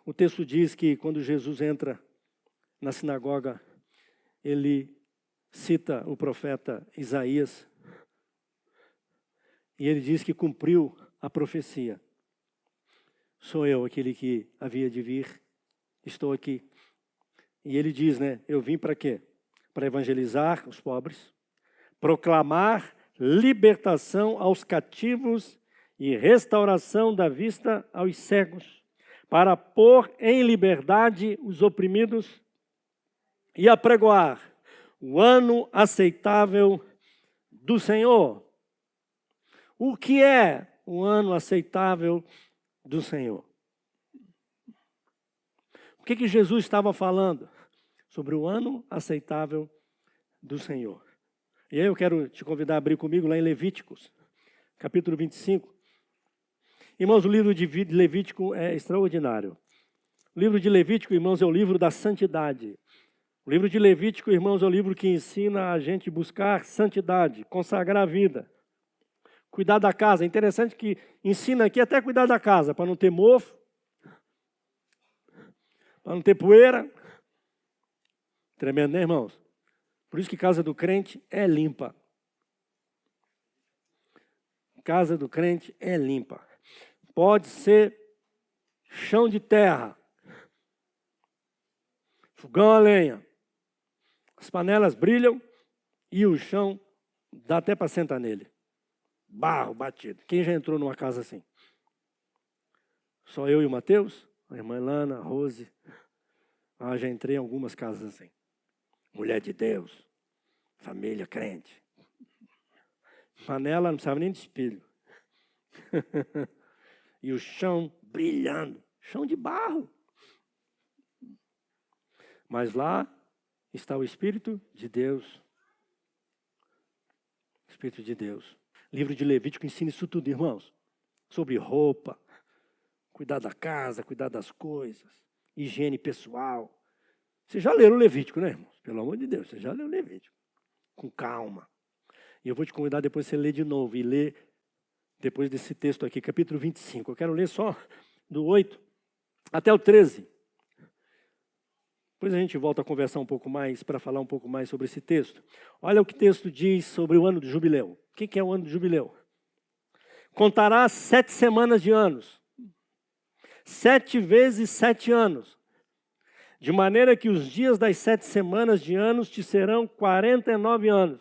O texto diz que quando Jesus entra na sinagoga, ele cita o profeta Isaías e ele diz que cumpriu a profecia. Sou eu aquele que havia de vir, estou aqui. E ele diz, né, eu vim para quê? Para evangelizar os pobres, proclamar libertação aos cativos e restauração da vista aos cegos, para pôr em liberdade os oprimidos e apregoar o ano aceitável do Senhor. O que é o ano aceitável do Senhor? O que Jesus estava falando? Sobre o ano aceitável do Senhor. E aí eu quero te convidar a abrir comigo lá em Levíticos, capítulo 25. Irmãos, o livro de Levítico é extraordinário. O livro de Levítico, irmãos, é o livro da santidade. O livro de Levítico, irmãos, é o livro que ensina a gente buscar santidade, consagrar a vida, cuidar da casa. É interessante que ensina aqui até cuidar da casa, para não ter mofo, para não ter poeira. Tremendo, né, irmãos? Por isso que casa do crente é limpa. Casa do crente é limpa. Pode ser chão de terra, fogão a lenha. As panelas brilham e o chão dá até para sentar nele. Barro batido. Quem já entrou numa casa assim? Só eu e o Mateus? A irmã Elana, a Rose. Já entrei em algumas casas assim. Mulher de Deus. Família crente. Panela não precisava nem de espelho. E o chão brilhando. Chão de barro. Mas lá está o Espírito de Deus. Espírito de Deus. Livro de Levítico ensina isso tudo, irmãos. Sobre roupa, cuidar da casa, cuidar das coisas, higiene pessoal. Vocês já leram o Levítico, né, irmãos? Pelo amor de Deus, você já leu o Levítico. Com calma. E eu vou te convidar depois você ler de novo e ler depois desse texto aqui, capítulo 25. Eu quero ler só do 8 até o 13. Depois a gente volta a conversar um pouco mais, para falar um pouco mais sobre esse texto. Olha o que o texto diz sobre o ano do jubileu. O que é o ano do jubileu? Contará 7 semanas de anos. 7 vezes 7 anos. De maneira que os dias das 7 semanas de anos te serão 49 anos.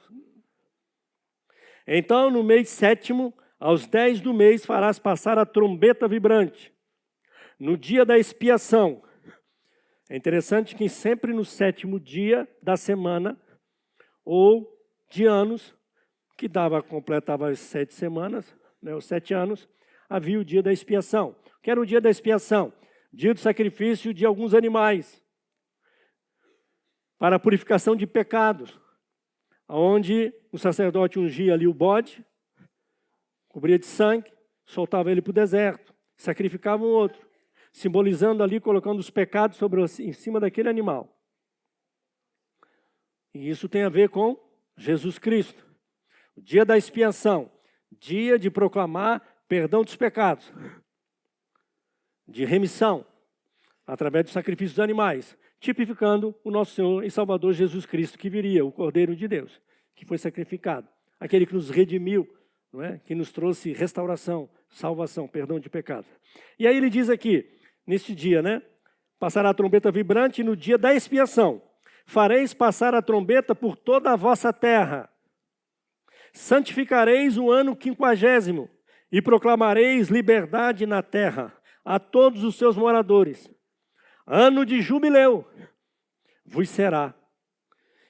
Então, no mês 7º, aos 10 do mês, farás passar a trombeta vibrante. No dia da expiação. É interessante que sempre no 7º dia da semana, ou de anos, que completava as 7 semanas, né, os 7 anos, havia o dia da expiação. O que era o dia da expiação? Dia do sacrifício de alguns animais, para a purificação de pecados, onde o sacerdote ungia ali o bode, cobria de sangue, soltava ele para o deserto, sacrificava um outro, simbolizando ali, colocando os pecados em cima daquele animal. E isso tem a ver com Jesus Cristo. O dia da expiação, dia de proclamar perdão dos pecados, de remissão, através do sacrifício dos animais, tipificando o nosso Senhor e Salvador Jesus Cristo, que viria, o Cordeiro de Deus, que foi sacrificado, aquele que nos redimiu, não é? Que nos trouxe restauração, salvação, perdão de pecados. E aí ele diz aqui, neste dia, né? Passará a trombeta vibrante no dia da expiação. Fareis passar a trombeta por toda a vossa terra. Santificareis o ano 50º e proclamareis liberdade na terra a todos os seus moradores. Ano de jubileu vos será.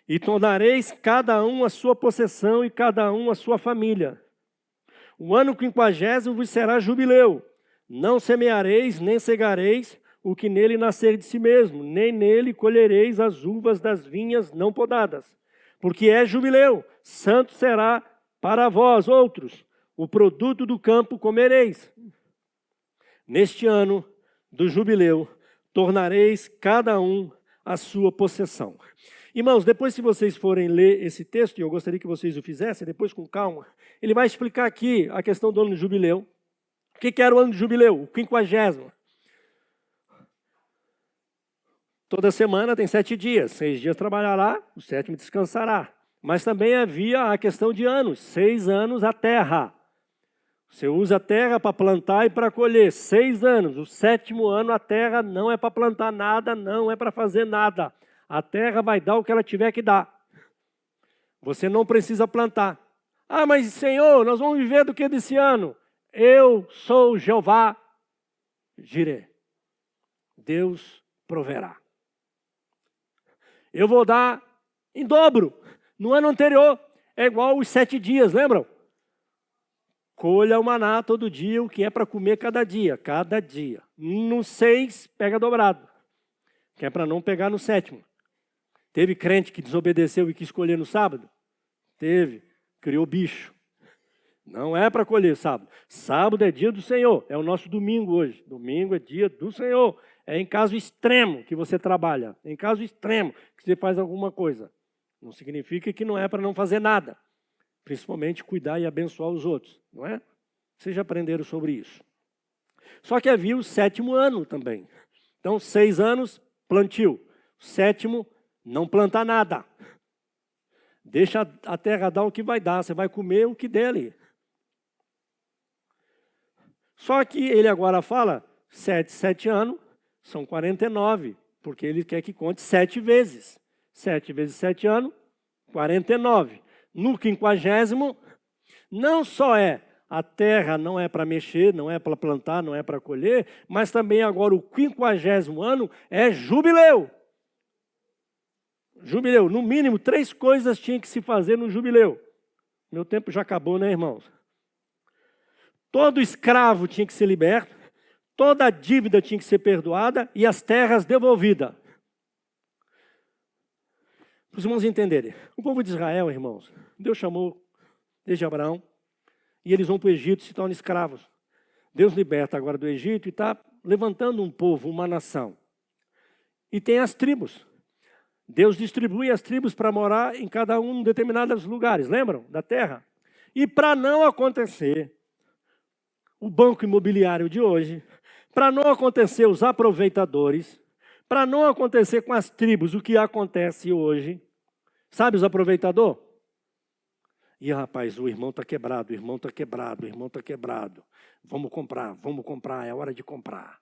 E tornareis cada um a sua possessão e cada um a sua família. O ano 50º vos será jubileu. Não semeareis, nem cegareis o que nele nascer de si mesmo, nem nele colhereis as uvas das vinhas não podadas. Porque é jubileu, santo será para vós outros, o produto do campo comereis. Neste ano do jubileu, tornareis cada um a sua possessão. Irmãos, depois se vocês forem ler esse texto, e eu gostaria que vocês o fizessem, depois com calma, ele vai explicar aqui a questão do ano do jubileu. O que era o ano do jubileu? O 50º. Toda semana tem 7 dias. 6 dias trabalhará, o 7º descansará. Mas também havia a questão de anos. 6 anos a terra. Você usa a terra para plantar e para colher. 6 anos. O 7º ano a terra não é para plantar nada, não é para fazer nada. A terra vai dar o que ela tiver que dar. Você não precisa plantar. Ah, mas Senhor, nós vamos viver do que desse ano? Eu sou Jeová Jireh. Deus proverá. Eu vou dar em dobro. No ano anterior, é igual os 7 dias, lembram? Colha o maná todo dia, o que é para comer cada dia. Cada dia. No 6, pega dobrado. Que é para não pegar no 7º. Teve crente que desobedeceu e quis colher no sábado? Teve. Criou bicho. Não é para colher sábado. Sábado é dia do Senhor. É o nosso domingo hoje. Domingo é dia do Senhor. É em caso extremo que você trabalha. Em caso extremo que você faz alguma coisa. Não significa que não é para não fazer nada. Principalmente cuidar e abençoar os outros. Não é? Vocês já aprenderam sobre isso. Só que havia o 7º ano também. Então, 6 anos, plantio. 7º, não planta nada. Deixa a terra dar o que vai dar. Você vai comer o que der ali. Só que ele agora fala, 7 anos, são 49. Porque ele quer que conte 7 vezes. 7 vezes 7 anos, 49. No 50º, não só a terra não é para mexer, não é para plantar, não é para colher, mas também agora o 50º ano é jubileu. Jubileu, no mínimo 3 coisas tinha que se fazer no jubileu. Meu tempo já acabou, né, irmãos? Todo escravo tinha que ser liberto, toda dívida tinha que ser perdoada e as terras devolvidas. Para os irmãos entenderem, o povo de Israel, irmãos, Deus chamou desde Abraão e eles vão para o Egito e se tornam escravos. Deus liberta agora do Egito e está levantando um povo, uma nação. E tem as tribos. Deus distribui as tribos para morar em cada um de determinados lugares, lembram? Da terra. E para não acontecer o banco imobiliário de hoje, para não acontecer os aproveitadores, para não acontecer com as tribos o que acontece hoje, sabe os aproveitadores? E rapaz, o irmão está quebrado, o irmão está quebrado, o irmão está quebrado. Vamos comprar, é hora de comprar.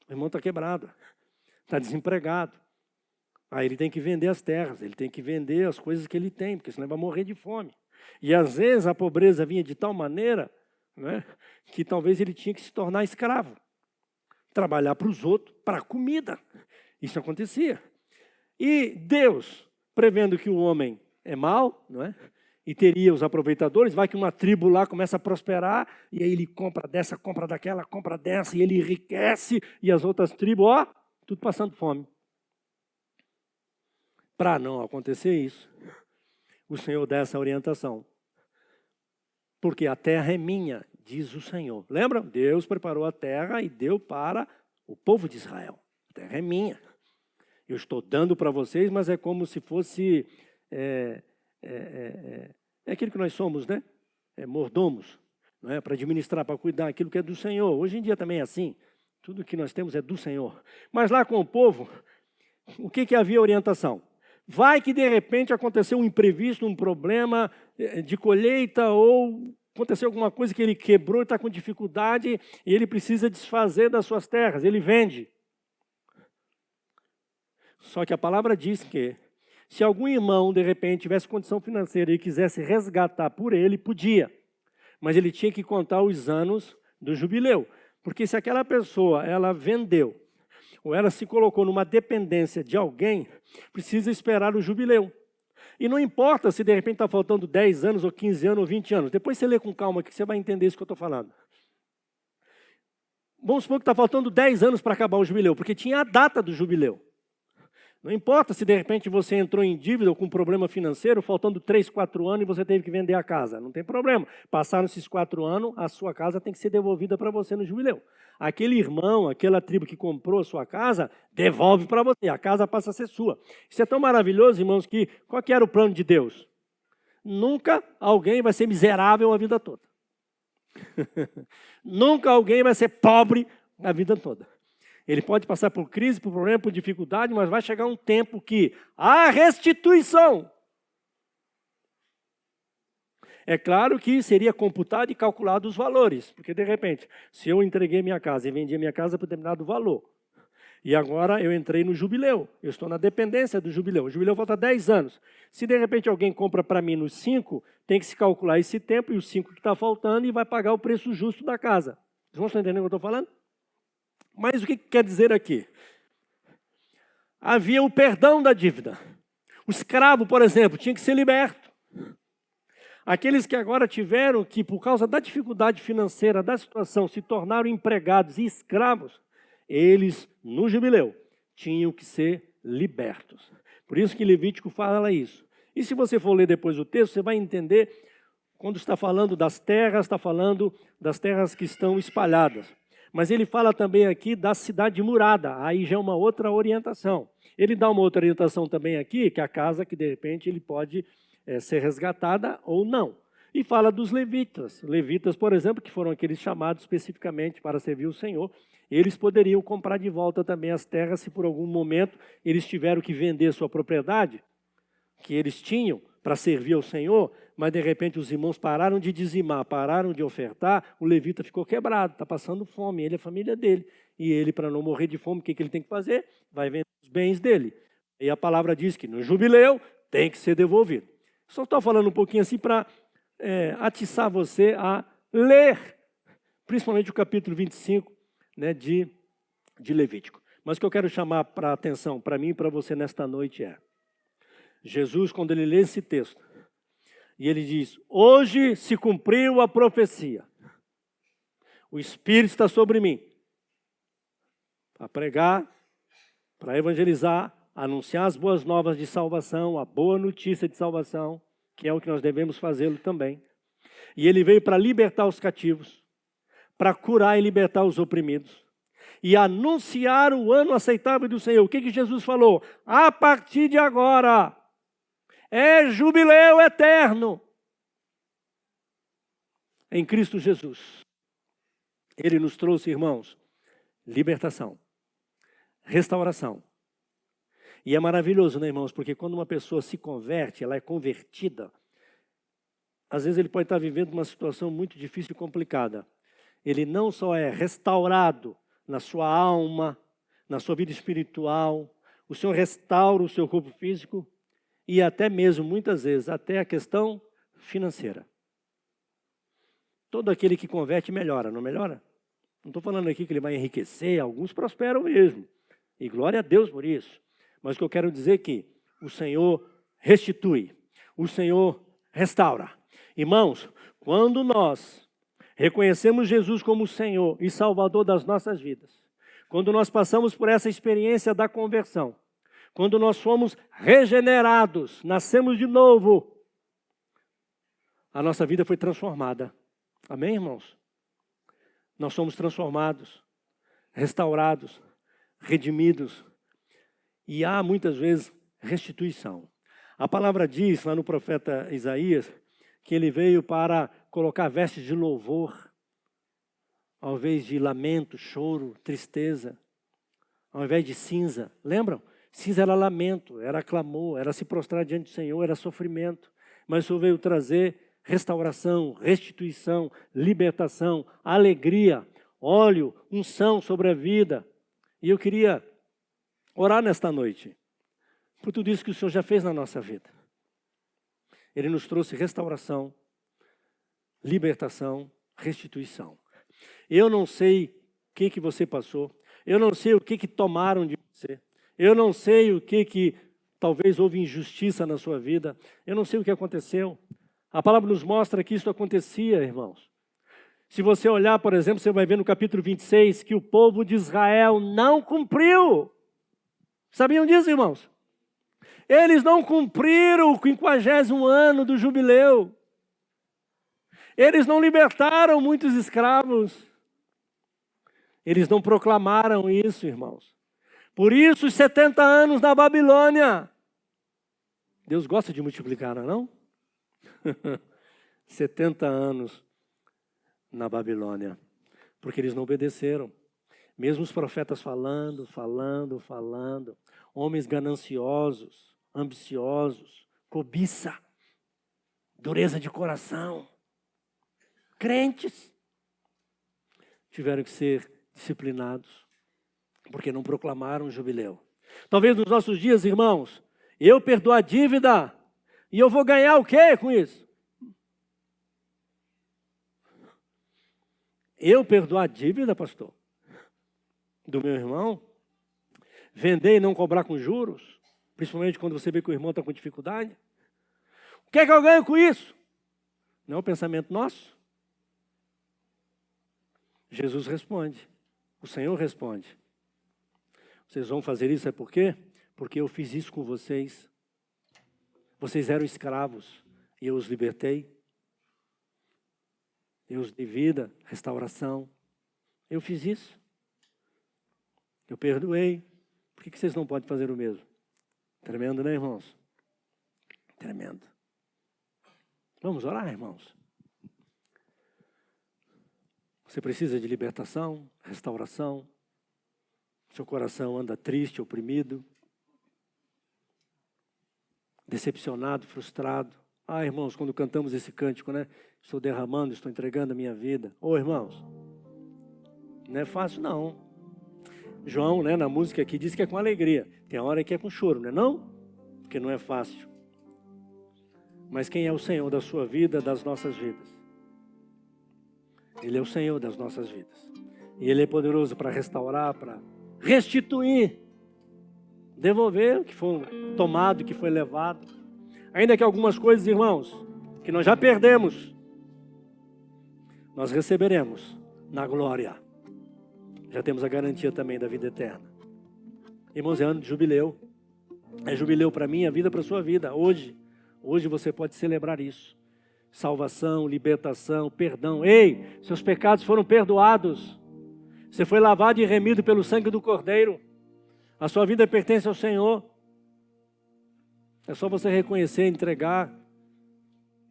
O irmão está quebrado, está desempregado. Aí ele tem que vender as terras, ele tem que vender as coisas que ele tem, porque senão ele vai morrer de fome. E às vezes a pobreza vinha de tal maneira, né, que talvez ele tinha que se tornar escravo. Trabalhar para os outros, para a comida. Isso acontecia. E Deus, prevendo que o homem é mau, não é? E teria os aproveitadores, vai que uma tribo lá começa a prosperar, e aí ele compra dessa, compra daquela, compra dessa, e ele enriquece, e as outras tribos, ó, tudo passando fome. Para não acontecer isso, o Senhor dá essa orientação. Porque a terra é minha, diz o Senhor. Lembra? Deus preparou a terra e deu para o povo de Israel. A terra é minha. Eu estou dando para vocês, mas é como se fosse... É aquilo que nós somos, né? Mordomos. Não é? Para administrar, para cuidar aquilo que é do Senhor. Hoje em dia também é assim. Tudo que nós temos é do Senhor. Mas lá com o povo, o que havia orientação? Vai que de repente aconteceu um imprevisto, um problema de colheita ou aconteceu alguma coisa que ele quebrou e está com dificuldade e ele precisa desfazer das suas terras, ele vende. Só que a palavra diz que se algum irmão de repente tivesse condição financeira e quisesse resgatar por ele, podia. Mas ele tinha que contar os anos do jubileu. Porque se aquela pessoa ela vendeu ou ela se colocou numa dependência de alguém, precisa esperar o jubileu. E não importa se de repente está faltando 10 anos, ou 15 anos, ou 20 anos. Depois você lê com calma que você vai entender isso que eu estou falando. Vamos supor que está faltando 10 anos para acabar o jubileu, porque tinha a data do jubileu. Não importa se de repente você entrou em dívida ou com problema financeiro, faltando 3, 4 anos e você teve que vender a casa. Não tem problema. Passaram esses 4 anos, a sua casa tem que ser devolvida para você no jubileu. Aquele irmão, aquela tribo que comprou a sua casa, devolve para você. A casa passa a ser sua. Isso é tão maravilhoso, irmãos, que qual que era o plano de Deus? Nunca alguém vai ser miserável a vida toda. Nunca alguém vai ser pobre a vida toda. Ele pode passar por crise, por problema, por dificuldade, mas vai chegar um tempo que há restituição. É claro que seria computado e calculado os valores, porque de repente, se eu entreguei minha casa e vendi minha casa por determinado valor, e agora eu entrei no jubileu, eu estou na dependência do jubileu, o jubileu volta 10 anos. Se de repente alguém compra para mim nos 5, tem que se calcular esse tempo e os 5 que está faltando e vai pagar o preço justo da casa. Vocês vão estar entendendo o que eu estou falando? Mas o que quer dizer aqui? Havia o perdão da dívida. O escravo, por exemplo, tinha que ser liberto. Aqueles que agora tiveram que, por causa da dificuldade financeira, da situação, se tornaram empregados e escravos, eles, no jubileu, tinham que ser libertos. Por isso que Levítico fala isso. E se você for ler depois o texto, você vai entender, quando está falando das terras, está falando das terras que estão espalhadas. Mas ele fala também aqui da cidade murada, aí já é uma outra orientação. Ele dá uma outra orientação também aqui, que é a casa que de repente ele pode ser resgatada ou não. E fala dos levitas. Levitas, por exemplo, que foram aqueles chamados especificamente para servir o Senhor, eles poderiam comprar de volta também as terras se por algum momento eles tiveram que vender sua propriedade, que eles tinham para servir ao Senhor, mas de repente os irmãos pararam de dizimar, pararam de ofertar, o levita ficou quebrado, está passando fome, ele e a família dele. E ele, para não morrer de fome, o que ele tem que fazer? Vai vender os bens dele. E a palavra diz que no jubileu tem que ser devolvido. Só estou falando um pouquinho assim para atiçar você a ler, principalmente o capítulo 25, né, de Levítico. Mas o que eu quero chamar para a atenção, para mim e para você nesta noite é, Jesus, quando ele lê esse texto, e ele diz, hoje se cumpriu a profecia, o Espírito está sobre mim, para pregar, para evangelizar, anunciar as boas novas de salvação, a boa notícia de salvação, que é o que nós devemos fazê-lo também. E ele veio para libertar os cativos, para curar e libertar os oprimidos, e anunciar o ano aceitável do Senhor. O que Jesus falou? A partir de agora, é jubileu eterno em Cristo Jesus. Ele nos trouxe, irmãos, libertação, restauração. E é maravilhoso, né, irmãos? Porque quando uma pessoa se converte, ela é convertida, às vezes ele pode estar vivendo uma situação muito difícil e complicada. Ele não só é restaurado na sua alma, na sua vida espiritual, o Senhor restaura o seu corpo físico e até mesmo, muitas vezes, até a questão financeira. Todo aquele que converte melhora, não melhora? Não estou falando aqui que ele vai enriquecer, alguns prosperam mesmo. E glória a Deus por isso. Mas o que eu quero dizer é que o Senhor restitui, o Senhor restaura. Irmãos, quando nós reconhecemos Jesus como Senhor e Salvador das nossas vidas, quando nós passamos por essa experiência da conversão, quando nós fomos regenerados, nascemos de novo, a nossa vida foi transformada. Amém, irmãos? Nós somos transformados, restaurados, redimidos. E há muitas vezes restituição. A palavra diz lá no profeta Isaías que ele veio para colocar vestes de louvor, ao invés de lamento, choro, tristeza, ao invés de cinza. Lembram? Cinza era lamento, era clamor, era se prostrar diante do Senhor, era sofrimento. Mas o Senhor veio trazer restauração, restituição, libertação, alegria, óleo, unção sobre a vida. E eu queria orar nesta noite por tudo isso que o Senhor já fez na nossa vida. Ele nos trouxe restauração, libertação, restituição. Eu não sei o que você passou, eu não sei o que tomaram de você, eu não sei o que talvez houve injustiça na sua vida, eu não sei o que aconteceu. A palavra nos mostra que isso acontecia, irmãos. Se você olhar, por exemplo, você vai ver no capítulo 26 que o povo de Israel não cumpriu. Sabiam disso, irmãos? Eles não cumpriram o 50º ano do jubileu. Eles não libertaram muitos escravos. Eles não proclamaram isso, irmãos. Por isso, os 70 anos na Babilônia. Deus gosta de multiplicar, não é? 70 anos na Babilônia. Porque eles não obedeceram. Mesmo os profetas falando, homens gananciosos, ambiciosos, cobiça, dureza de coração, crentes, tiveram que ser disciplinados, porque não proclamaram o jubileu. Talvez nos nossos dias, irmãos, eu perdoar a dívida e eu vou ganhar o quê com isso? Eu perdoar a dívida, pastor, do meu irmão, vender e não cobrar com juros, principalmente quando você vê que o irmão está com dificuldade. O que é que eu ganho com isso? Não é o pensamento nosso? Jesus responde, o Senhor responde. Vocês vão fazer isso, é por quê? Porque eu fiz isso com vocês. Vocês eram escravos e eu os libertei. Eu os dei vida, restauração. Eu fiz isso. Eu perdoei. Por que vocês não podem fazer o mesmo? Tremendo, né, irmãos? Tremendo. Vamos orar, irmãos? Você precisa de libertação, restauração. Seu coração anda triste, oprimido, decepcionado, frustrado. Ah, irmãos, quando cantamos esse cântico, né? Estou derramando, estou entregando a minha vida. Ô, irmãos, não é fácil, não. João, né, na música aqui, diz que é com alegria. Tem hora que é com choro, não é não? Porque não é fácil. Mas quem é o Senhor da sua vida, das nossas vidas? Ele é o Senhor das nossas vidas. E Ele é poderoso para restaurar, para restituir, devolver o que foi tomado, o que foi levado. Ainda que algumas coisas, irmãos, que nós já perdemos, nós receberemos na glória. Já temos a garantia também da vida eterna. Irmãos, é ano de jubileu. É jubileu para mim, a vida para a sua vida. Hoje você pode celebrar isso. Salvação, libertação, perdão. Ei, seus pecados foram perdoados. Você foi lavado e remido pelo sangue do Cordeiro. A sua vida pertence ao Senhor. É só você reconhecer, entregar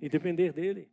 e depender dEle.